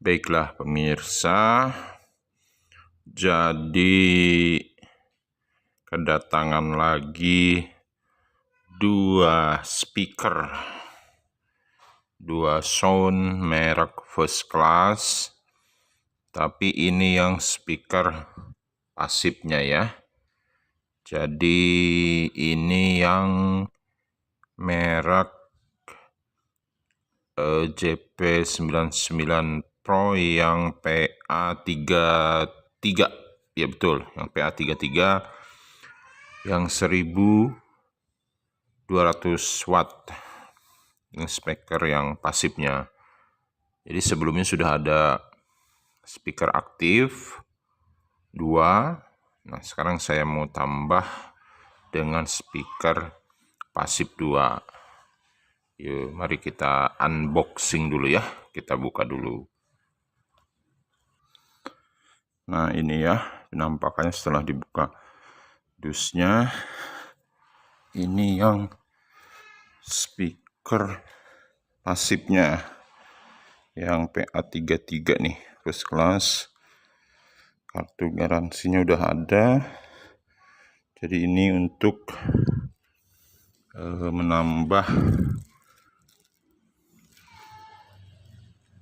Baiklah pemirsa, jadi kedatangan lagi dua sound merek First Class, tapi ini yang speaker pasifnya ya. Jadi ini yang merek JP99 Pro yang PA33, ya betul, yang PA33 yang 1200 watt, ini speaker yang pasifnya. Jadi sebelumnya sudah ada speaker aktif 2. Nah sekarang saya mau tambah dengan speaker pasif 2. Yuk mari kita unboxing dulu ya, kita buka dulu. Nah ini ya penampakannya setelah dibuka dusnya. Ini yang speaker pasifnya yang PA33 nih, First Class. Kartu garansinya udah ada. Jadi ini untuk menambah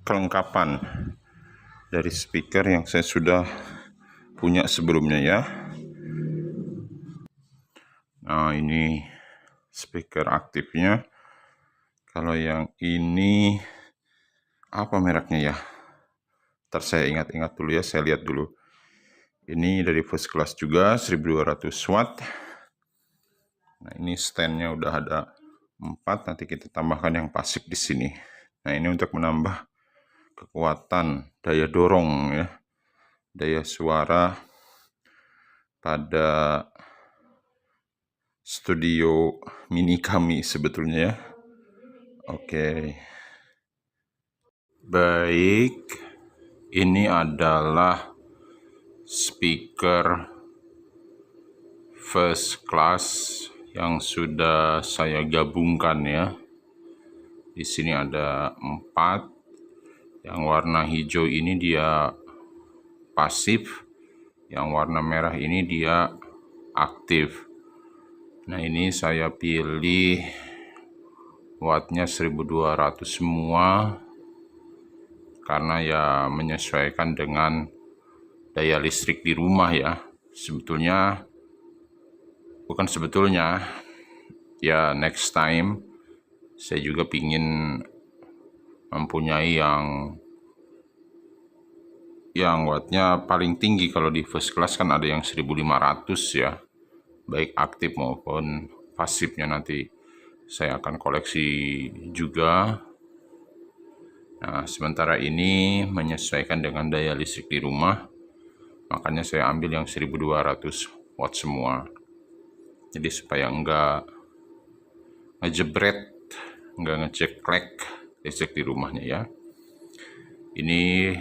kelengkapan dari speaker yang saya sudah punya sebelumnya ya. Nah ini speaker aktifnya. Kalau yang ini apa mereknya ya? Ntar saya ingat-ingat dulu ya, saya lihat dulu. Ini dari First Class juga 1200 watt. Nah ini standnya udah ada 4, nanti kita tambahkan yang pasif di sini. Nah ini untuk menambah kekuatan daya dorong ya, daya suara pada studio mini kami sebetulnya ya. Oke. Baik, ini adalah speaker First Class yang sudah saya gabungkan ya. Di sini ada 4. Yang warna hijau ini dia pasif, yang warna merah ini dia aktif. Nah ini saya pilih wattnya 1200 semua, karena ya menyesuaikan dengan daya listrik di rumah ya. Ya next time saya juga pingin mempunyai yang wattnya paling tinggi. Kalau di First Class kan ada yang 1500 ya, baik aktif maupun pasifnya. Nanti saya akan koleksi juga. Nah sementara ini menyesuaikan dengan daya listrik di rumah, makanya saya ambil yang 1200 watt semua. Jadi supaya enggak ngejebret, enggak ngeceklek listrik di rumahnya ya. Ini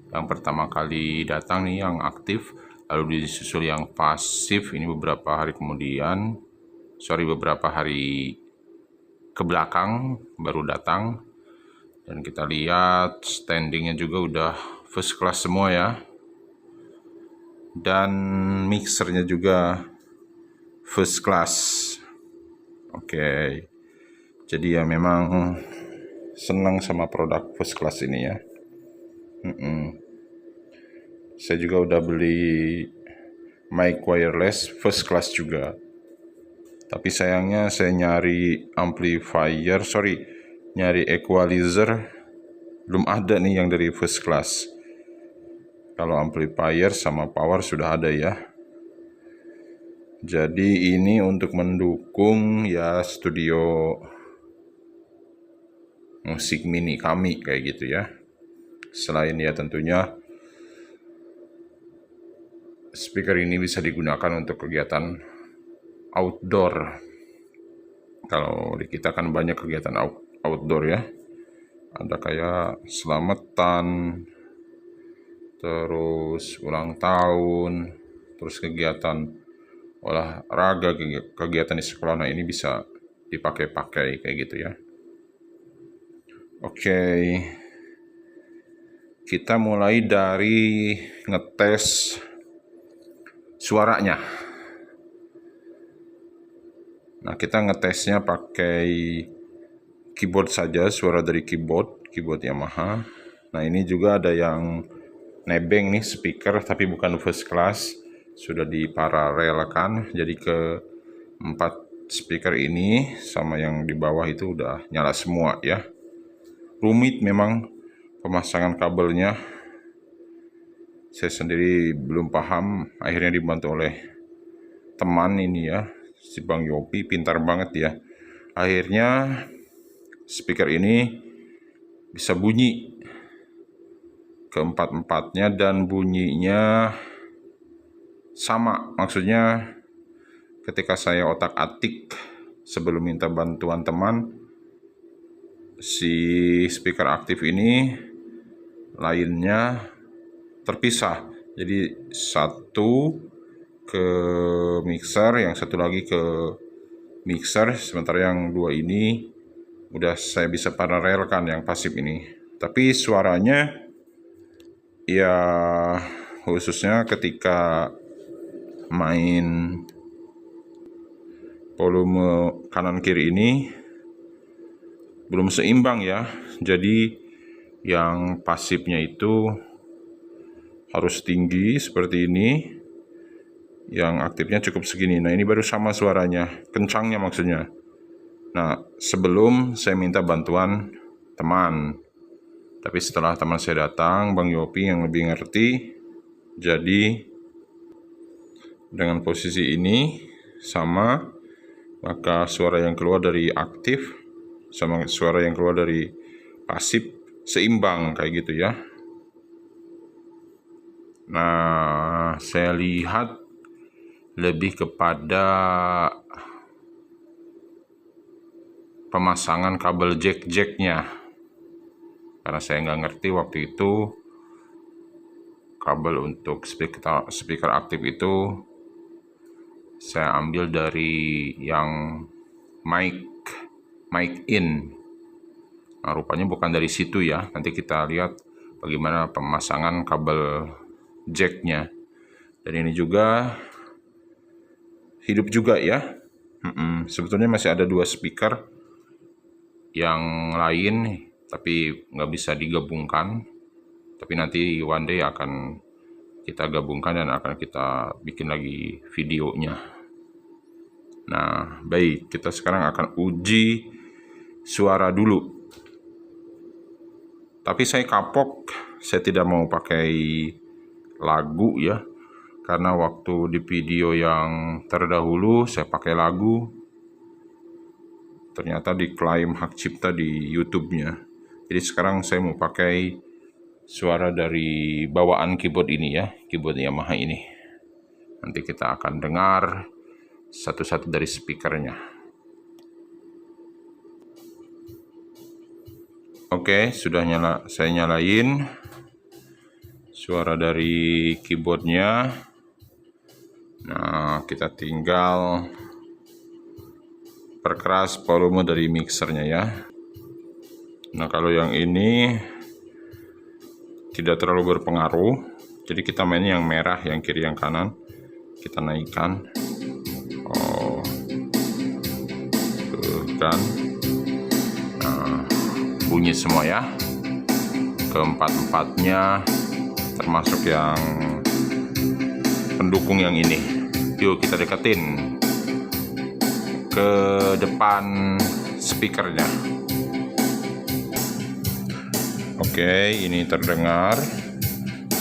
yang pertama kali datang nih yang aktif, lalu disusul yang pasif ini beberapa hari ke belakang baru datang. Dan kita lihat standingnya juga udah First Class semua ya, dan mixernya juga First Class. Oke, jadi ya memang senang sama produk First Class ini ya. Saya juga udah beli mic wireless First Class juga, tapi sayangnya saya nyari equalizer belum ada nih yang dari First Class. Kalau amplifier sama power sudah ada ya. Jadi ini untuk mendukung ya studio musik mini kami kayak gitu ya. Selain ya tentunya speaker ini bisa digunakan untuk kegiatan outdoor. Kalau di kita kan banyak kegiatan outdoor ya. Ada kayak selamatan, terus ulang tahun, terus kegiatan olahraga, kegiatan di sekolah. Nah ini bisa dipakai kayak gitu ya. Oke, Kita mulai dari ngetes suaranya. Nah, kita ngetesnya pakai keyboard saja, suara dari keyboard Yamaha. Nah, ini juga ada yang nebeng nih speaker, tapi bukan first class, sudah diparalelkan. Jadi ke 4 speaker ini sama yang di bawah itu udah nyala semua ya. Rumit memang pemasangan kabelnya. Saya sendiri belum paham, akhirnya dibantu oleh teman ini ya, si Bang Yopi, pintar banget ya. Akhirnya speaker ini bisa bunyi keempat-empatnya dan bunyinya sama. Maksudnya ketika saya otak-atik sebelum minta bantuan teman, si speaker aktif ini lainnya terpisah. Jadi satu ke mixer, yang satu lagi ke mixer, sementara yang dua ini udah saya bisa paralelkan yang pasif ini. Tapi suaranya ya, khususnya ketika main volume kanan kiri ini belum seimbang ya. Jadi yang pasifnya itu harus tinggi seperti ini, yang aktifnya cukup segini. Nah, ini baru sama suaranya, kencangnya maksudnya. Nah, sebelum saya minta bantuan teman, tapi setelah teman saya datang, Bang Yopi yang lebih ngerti, jadi dengan posisi ini sama, maka suara yang keluar dari aktif sama suara yang keluar dari pasif seimbang kayak gitu ya. Nah, saya lihat lebih kepada pemasangan kabel jack-jacknya, karena saya nggak ngerti waktu itu kabel untuk speaker aktif itu saya ambil dari yang mic in. Nah, rupanya bukan dari situ ya. Nanti kita lihat bagaimana pemasangan kabel jacknya. Dan ini juga hidup juga ya. Sebetulnya masih ada 2 speaker yang lain, tapi nggak bisa digabungkan. Tapi nanti one day akan kita gabungkan dan akan kita bikin lagi videonya. Nah, baik, kita sekarang akan uji suara dulu. Tapi saya kapok, saya tidak mau pakai lagu ya, karena waktu di video yang terdahulu saya pakai lagu, ternyata diklaim hak cipta di YouTube-nya. Jadi sekarang saya mau pakai suara dari bawaan keyboard ini ya, keyboard Yamaha ini. Nanti kita akan dengar satu-satu dari speakernya. Oke, sudah saya nyalain suara dari keyboardnya. Nah, kita tinggal perkeras volume dari mixernya ya. Nah, kalau yang ini tidak terlalu berpengaruh, jadi kita mainnya yang merah, yang kiri, yang kanan kita naikkan. Kan, nah, bunyi semua ya, keempat-empatnya, termasuk yang pendukung yang ini. Yuk kita deketin ke depan speakernya. Oke, ini terdengar,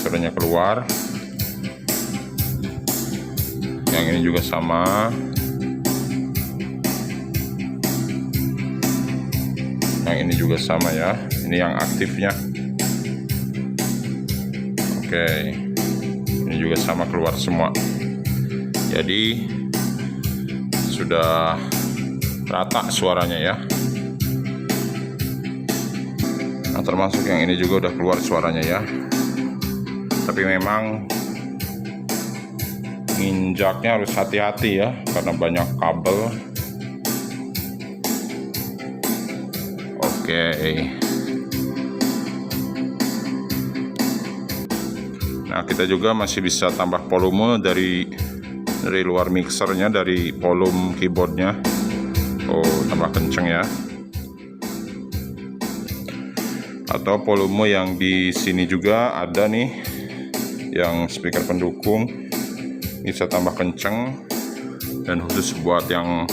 suaranya keluar. Yang ini juga sama. Yang ini juga sama ya. Ini yang aktifnya. Oke, ini juga sama, keluar semua. Jadi sudah rata suaranya ya. Nah, termasuk yang ini juga udah keluar suaranya ya. Tapi memang nginjaknya harus hati-hati ya, karena banyak kabel. Oke. Nah, kita juga masih bisa tambah volume dari luar mixernya, dari volume keyboardnya. Oh, tambah kenceng ya. Atau volume yang di sini juga ada nih, yang speaker pendukung, bisa tambah kenceng. Dan khusus buat yang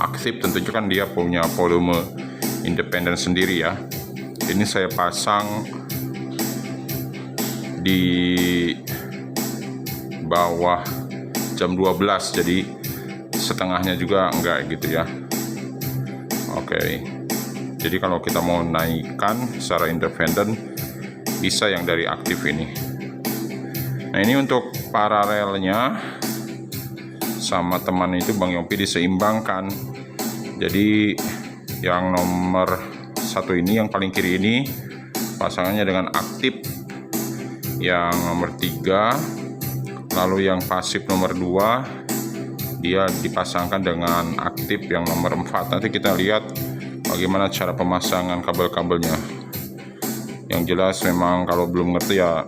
aktif tentunya kan dia punya volume independen sendiri ya. Ini saya pasang di bawah jam 12, jadi setengahnya juga enggak gitu ya. Oke. Jadi kalau kita mau naikkan secara independen bisa yang dari aktif ini. Nah, ini untuk paralelnya sama teman itu Bang Yompi diseimbangkan. Jadi yang nomor 1 ini, yang paling kiri ini pasangannya dengan aktif yang nomor 3, lalu yang pasif nomor 2 dia dipasangkan dengan aktif yang nomor 4. Nanti kita lihat bagaimana cara pemasangan kabel-kabelnya. Yang jelas memang kalau belum ngerti ya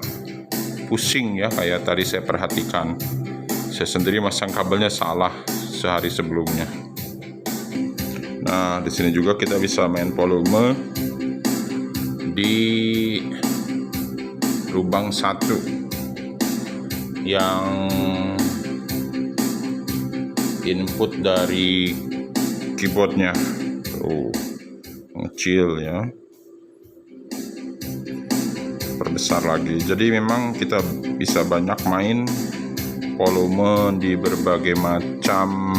pusing ya, kayak tadi saya perhatikan. Saya sendiri masang kabelnya salah sehari sebelumnya. Nah, di sini juga kita bisa main volume di lubang 1 yang input dari keyboardnya. Tuh, kecil ya. Perbesar lagi. Jadi memang kita bisa banyak main volume di berbagai macam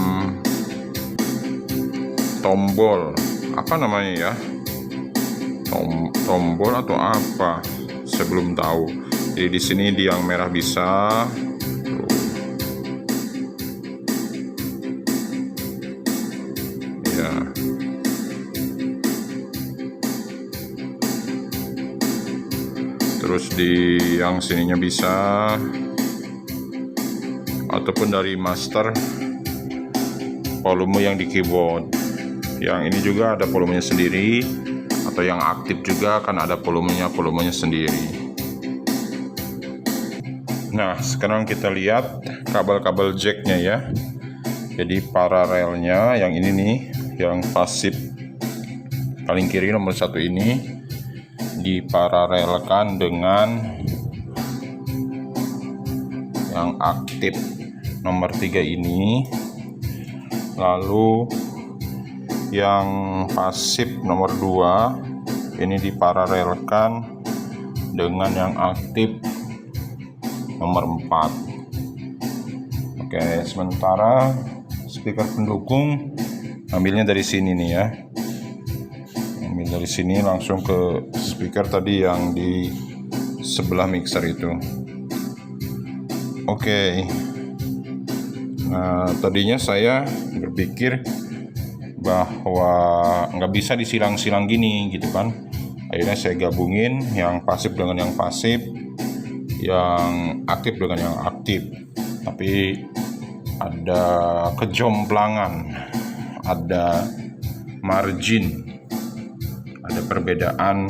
tombol. Apa namanya ya? Tombol atau apa? Saya belum tahu. Jadi di sini di yang merah bisa. Ya. Terus di yang sininya bisa, ataupun dari master volume yang di keyboard. Yang ini juga ada volumenya sendiri, atau yang aktif juga kan ada volumenya sendiri. Nah, sekarang kita lihat kabel-kabel jacknya ya. Jadi paralelnya yang ini nih, yang pasif paling kiri nomor 1 ini diparalelkan dengan yang aktif nomor 3 ini, lalu yang pasif nomor 2 ini diparalelkan dengan yang aktif nomor 4. Oke, sementara speaker pendukung ambilnya dari sini nih ya. Ambil dari sini langsung ke speaker tadi yang di sebelah mixer itu. Oke. Nah, tadinya saya berpikir bahwa nggak bisa disilang-silang gini gitu kan. Akhirnya saya gabungin yang pasif dengan yang pasif, yang aktif dengan yang aktif. Tapi ada kejomplangan, ada margin, ada perbedaan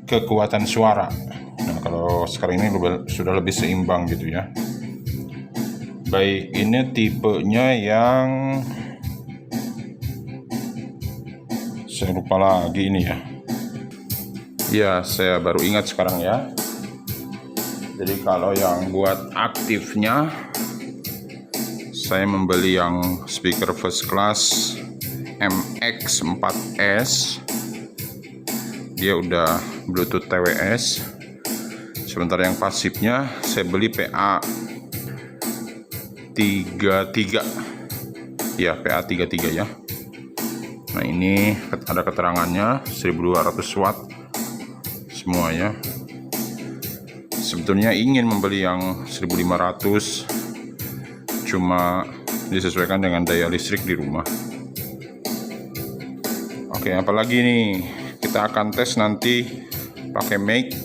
kekuatan suara. Nah, kalau sekarang ini sudah lebih seimbang gitu ya. Baik, ini tipenya yang saya lupa lagi ini ya. Ya, saya baru ingat sekarang ya. Jadi kalau yang buat aktifnya, saya membeli yang speaker first class MX4S. Dia udah Bluetooth TWS. Sementara yang pasifnya saya beli PA33. Ya, PA33 ya. Nah, ini ada keterangannya 1200 watt semuanya. Sebetulnya ingin membeli yang 1500, cuma disesuaikan dengan daya listrik di rumah. Oke, apalagi nih, kita akan tes nanti pakai mic,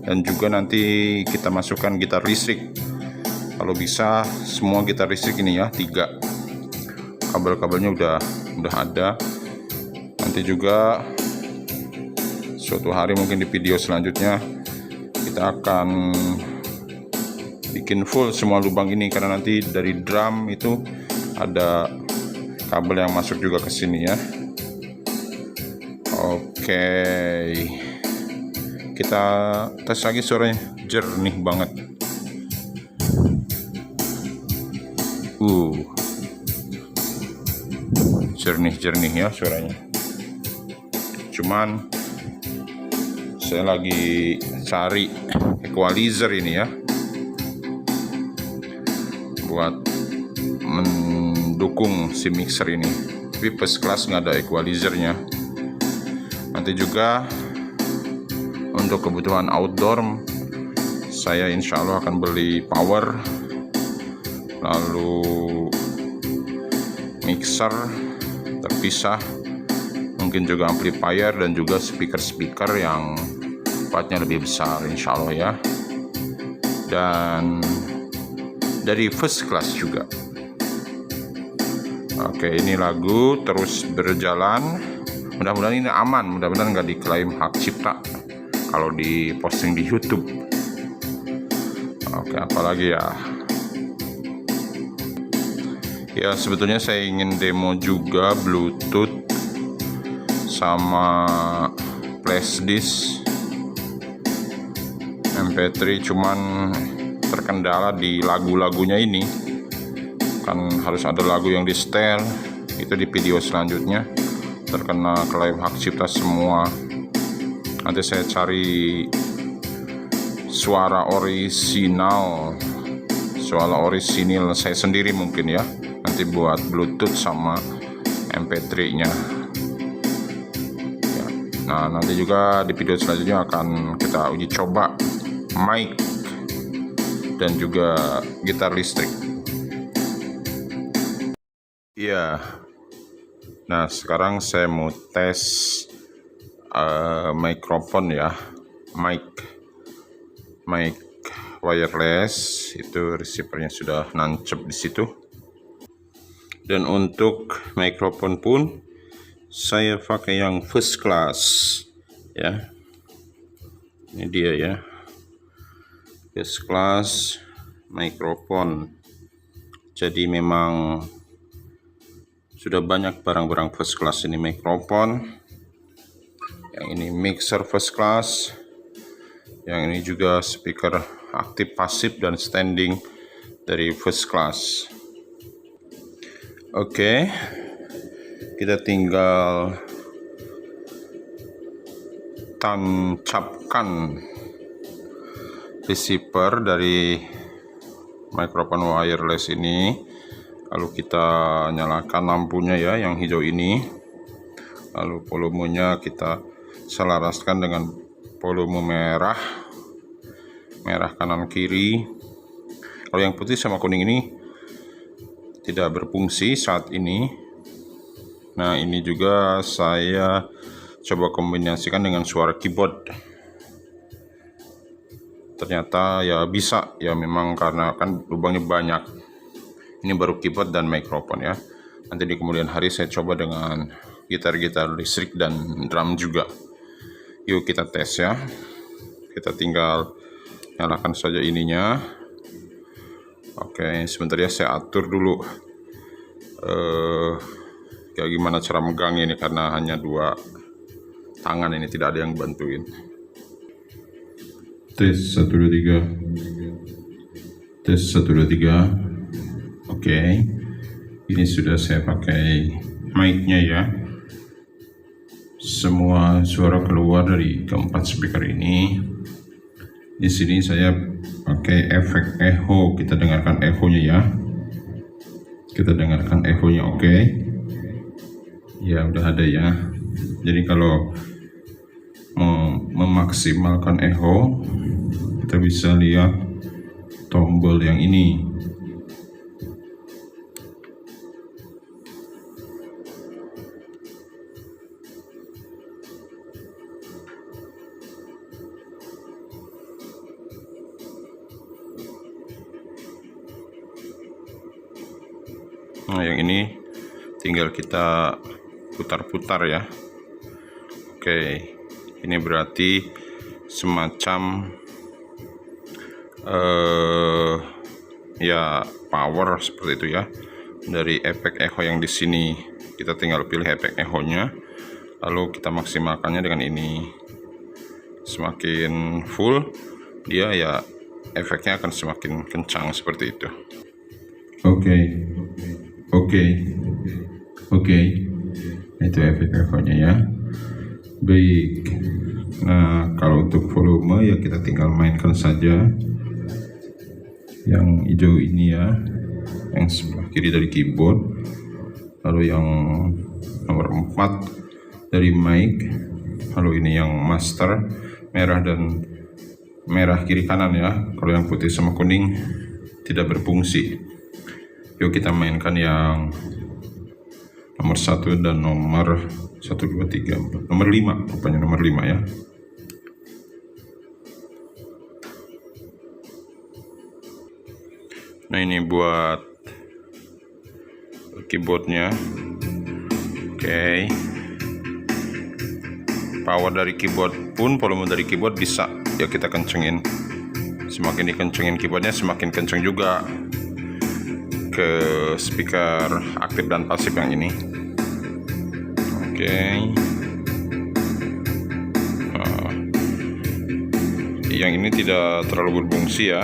dan juga nanti kita masukkan gitar listrik. Kalau bisa semua gitar listrik ini ya, 3 kabel-kabelnya udah ada. Nanti juga suatu hari mungkin di video selanjutnya kita akan bikin full semua lubang ini, karena nanti dari drum itu ada kabel yang masuk juga ke sini ya. Oke, kita tes lagi, suaranya jernih banget. Jernih ya suaranya. Cuman saya lagi cari equalizer ini ya, buat mendukung si mixer ini. Tapi first class nggak ada equalizernya. Nanti juga untuk kebutuhan outdoor, saya insya Allah akan beli power, lalu mixer terpisah, mungkin juga amplifier dan juga speaker yang kuatnya lebih besar insya Allah ya, dan dari first class juga. Oke, ini lagu terus berjalan, mudah-mudahan ini aman, mudah-mudahan nggak diklaim hak cipta kalau diposting di YouTube. Oke, apalagi ya sebetulnya saya ingin demo juga Bluetooth sama flash disk MP3, cuman terkendala di lagu-lagunya ini. Kan harus ada lagu yang di setel, itu di video selanjutnya terkena klaim hak cipta semua. Nanti saya cari suara orisinal saya sendiri mungkin ya, nanti buat Bluetooth sama MP3 nya ya. Nah, nanti juga di video selanjutnya akan kita uji coba mic dan juga gitar listrik. Iya. Nah, sekarang saya mau tes mikrofon ya, mic wireless. Itu receivernya sudah nancep di situ. Dan untuk mikrofon pun saya pakai yang first class ya. Ini dia ya, first class mikrofon. Jadi memang sudah banyak barang-barang first class ini, mikrofon. Yang ini mixer first class. Yang ini juga speaker aktif pasif dan standing dari first class. Oke, kita tinggal tancapkan receiver dari mikrofon wireless ini, lalu kita nyalakan lampunya ya, yang hijau ini, lalu volumenya kita selaraskan dengan volume merah kanan kiri. Kalau yang putih sama kuning ini tidak berfungsi saat ini. Nah, ini juga saya coba kombinasikan dengan suara keyboard. Ternyata ya bisa ya, memang karena kan lubangnya banyak. Ini baru keyboard dan mikrofon ya. Nanti di kemudian hari saya coba dengan gitar-gitar listrik dan drum juga. Yuk kita tes ya. Kita tinggal nyalakan saja ininya. Oke, sebentar ya, saya atur dulu kayak gimana cara megang ini, karena hanya 2 tangan ini, tidak ada yang bantuin. Tes 1 2 3. Tes 1 2 3. Oke. Ini sudah saya pakai mic-nya ya. Semua suara keluar dari keempat speaker ini. Di sini saya pakai efek echo. Kita dengarkan echo-nya ya. Kita dengarkan echo-nya, oke. Ya, udah ada ya. Jadi kalau mau memaksimalkan echo, kita bisa lihat tombol yang ini. Nah, yang ini tinggal kita putar-putar ya. Oke, ini berarti semacam ya power seperti itu ya. Dari efek echo yang di sini kita tinggal pilih efek echo-nya, lalu kita maksimalkannya dengan ini. Semakin full dia ya efeknya akan semakin kencang seperti itu. Oke. Itu efek echo-nya ya. Baik. Nah, kalau untuk volume ya kita tinggal mainkan saja yang hijau ini ya, yang sebelah kiri dari keyboard, lalu yang nomor 4 dari mic, lalu ini yang master, merah dan merah kiri kanan ya. Kalau yang putih sama kuning tidak berfungsi. Yuk kita mainkan yang nomor 1 dan nomor 1, 2, 3, 4, nomor 5, rupanya nomor 5 ya. Nah, ini buat keyboardnya. Oke. Power dari keyboard pun, volume dari keyboard bisa ya kita kencengin. Semakin dikencengin keyboardnya semakin kenceng juga ke speaker aktif dan pasif yang ini. Oke. Yang ini tidak terlalu berfungsi ya.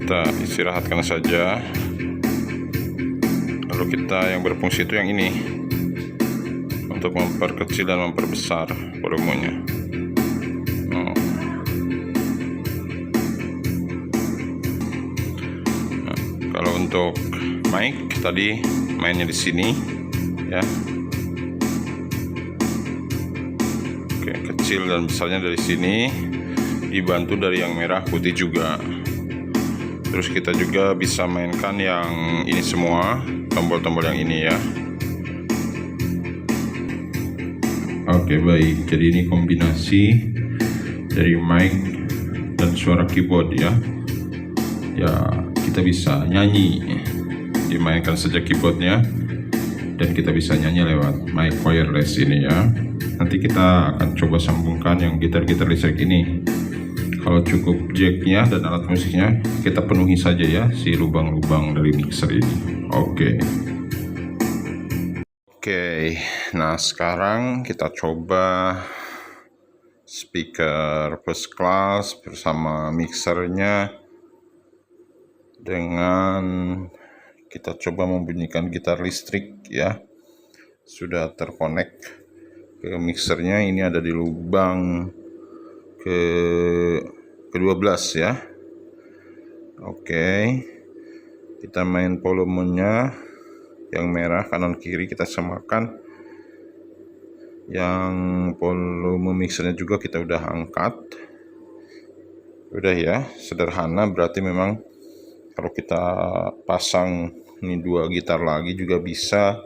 Kita istirahatkan saja. Lalu kita yang berfungsi itu yang ini, untuk memperkecil dan memperbesar volumenya. Nah, kalau untuk mic tadi mainnya di sini ya. Oke, kecil dan besarnya dari sini, dibantu dari yang merah putih juga. Terus kita juga bisa mainkan yang ini semua, tombol-tombol yang ini ya. Oke, baik. Jadi ini kombinasi dari mic dan suara keyboard ya. Ya, kita bisa nyanyi, dimainkan saja keyboardnya, dan kita bisa nyanyi lewat mic wireless ini ya. Nanti kita akan coba sambungkan yang gitar-gitar listrik ini. Kalau cukup jacknya dan alat musiknya, kita penuhi saja ya si lubang-lubang dari mixer ini. Oke, nah sekarang kita coba speaker first class bersama mixernya, dengan kita coba membunyikan gitar listrik ya. Sudah terkonek ke mixernya, ini ada di lubang ke-12 ya. Oke, kita main volumenya yang merah kanan kiri kita samakan. Yang volume mixernya juga kita udah angkat. Udah ya, sederhana. Berarti memang kalau kita pasang ini 2 gitar lagi juga bisa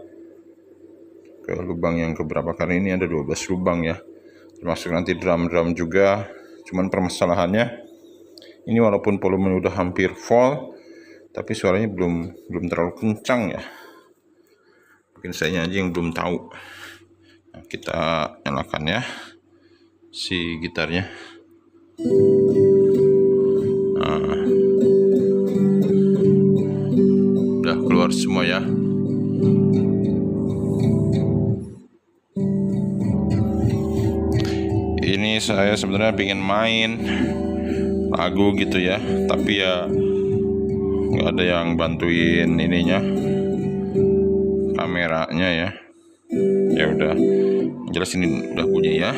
ke lubang yang keberapa, karena ini ada 12 lubang ya, termasuk nanti drum juga. Cuman permasalahannya ini walaupun volume udah hampir full, tapi suaranya belum terlalu kencang ya. Mungkin saya aja yang belum tahu. Nah, kita nyalakan ya si gitarnya. Nah, udah keluar semua ya. Ini saya sebenarnya pengen main lagu gitu ya, tapi ya nggak ada yang bantuin ininya, kameranya ya. Ya udah, jelas ini udah bunyi ya.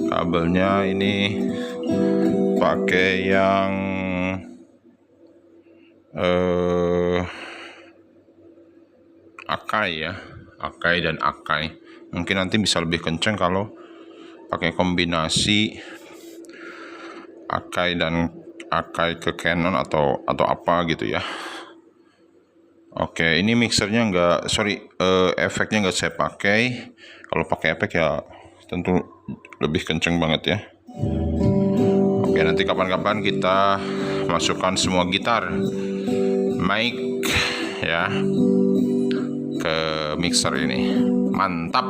Kabelnya ini pakai yang Akai ya, Akai dan Akai. Mungkin nanti bisa lebih kenceng kalau pakai kombinasi Akai dan Akai ke Canon atau apa gitu ya. Oke, ini mixernya efeknya nggak saya pakai. Kalau pakai efek ya tentu lebih kenceng banget ya. Oke, nanti kapan-kapan kita masukkan semua gitar, mic ya, ke mixer ini. Mantap.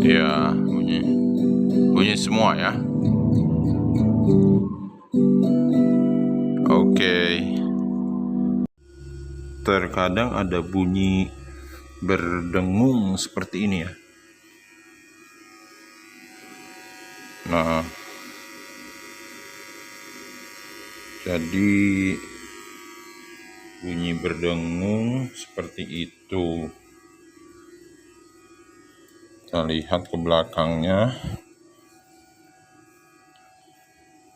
Ya, bunyi semua ya. Oke. Terkadang ada bunyi berdengung seperti ini ya. Nah, jadi bunyi berdengung seperti itu. Kita lihat ke belakangnya.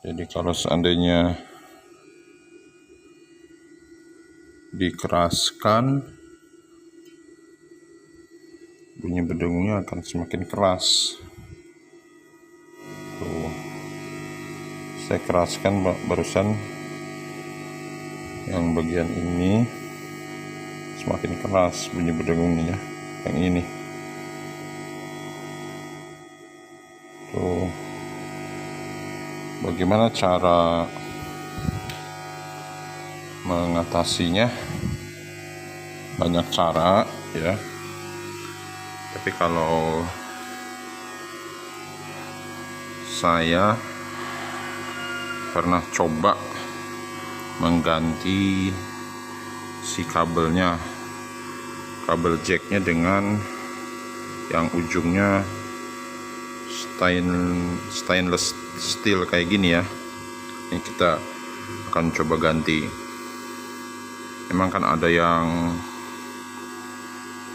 Jadi kalau seandainya dikeraskan, bunyi berdengungnya akan semakin keras. Tuh, saya keraskan barusan yang bagian ini, semakin keras bunyi berdengungnya. Yang ini tuh, bagaimana cara mengatasinya? Banyak cara ya, tapi kalau saya pernah coba mengganti si kabelnya, kabel jacknya dengan yang ujungnya stainless steel kayak gini ya. Ini kita akan coba ganti. Memang kan ada yang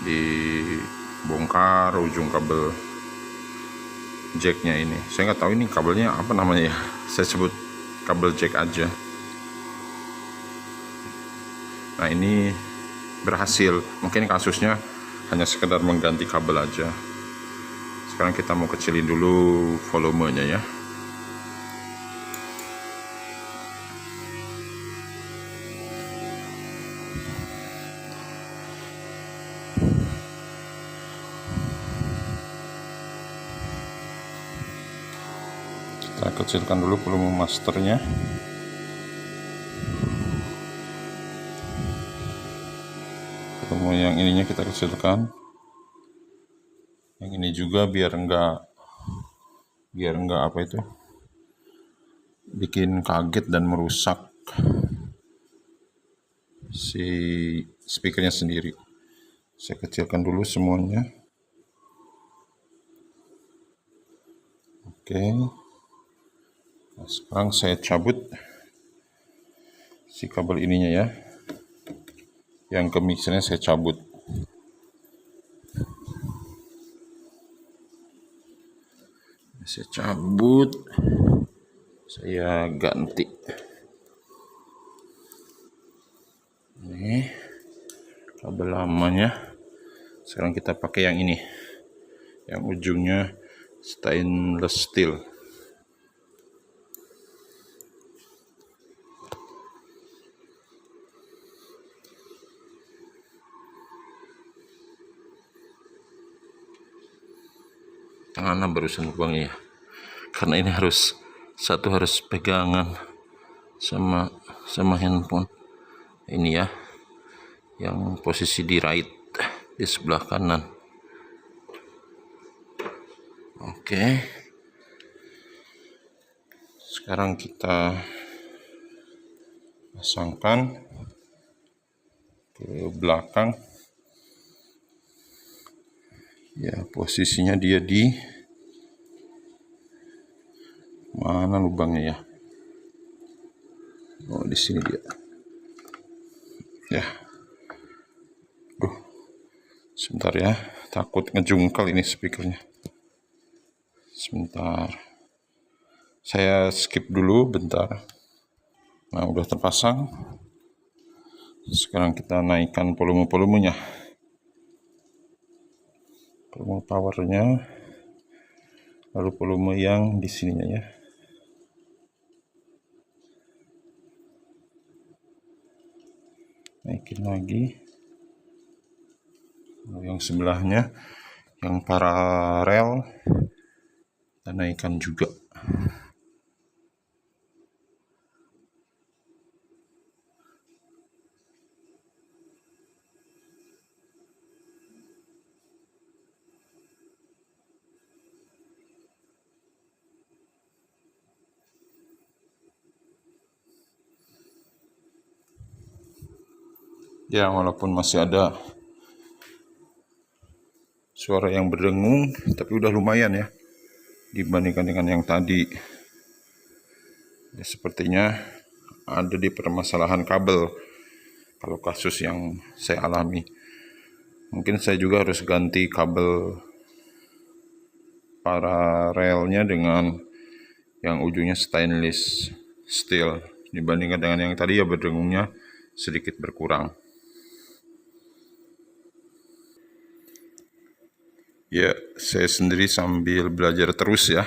dibongkar ujung kabel jacknya ini. Saya nggak tahu ini kabelnya apa namanya ya. Saya sebut kabel jack aja. Nah, ini berhasil. Mungkin kasusnya hanya sekedar mengganti kabel aja. Sekarang kita mau kecilin dulu volumenya ya. Kita kecilkan dulu volume masternya. Volume yang ininya kita kecilkan. Yang ini juga biar enggak apa itu, bikin kaget dan merusak si speakernya sendiri. Saya kecilkan dulu semuanya. Oke. Nah, sekarang saya cabut si kabel ininya ya. Yang ke mixernya saya cabut. Saya cabut. Saya ganti. Ini kabel lamanya. Sekarang kita pakai yang ini. Yang ujungnya stainless steel. Tangannya barusan lubang ya, karena ini harus pegangan sama handphone ini ya, yang posisi di right di sebelah kanan. Oke, sekarang kita pasangkan ke belakang ya. Posisinya dia di mana lubangnya ya? Oh, di sini dia ya. Sebentar ya, takut ngejungkal ini speakernya. Sebentar, saya skip dulu bentar. Nah, udah terpasang. Sekarang kita naikkan volumenya, volume powernya, lalu volume yang di sininya ya. Naikin lagi. Lalu yang sebelahnya, yang paralel, kita naikkan juga. Ya, walaupun masih ada suara yang berdengung, tapi udah lumayan ya dibandingkan dengan yang tadi. Ya, sepertinya ada di permasalahan kabel kalau kasus yang saya alami. Mungkin saya juga harus ganti kabel paralelnya dengan yang ujungnya stainless steel. Dibandingkan dengan yang tadi ya berdengungnya sedikit berkurang. Ya, saya sendiri sambil belajar terus ya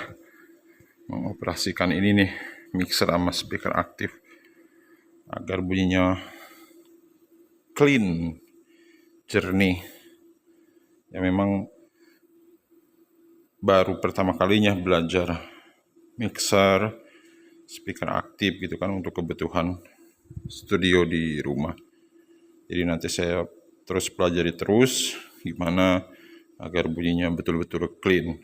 mengoperasikan ini nih, mixer sama speaker aktif agar bunyinya clean, jernih. Ya memang baru pertama kalinya belajar mixer, speaker aktif gitu kan untuk kebutuhan studio di rumah. Jadi nanti saya terus pelajari terus gimana agar bunyinya betul-betul clean.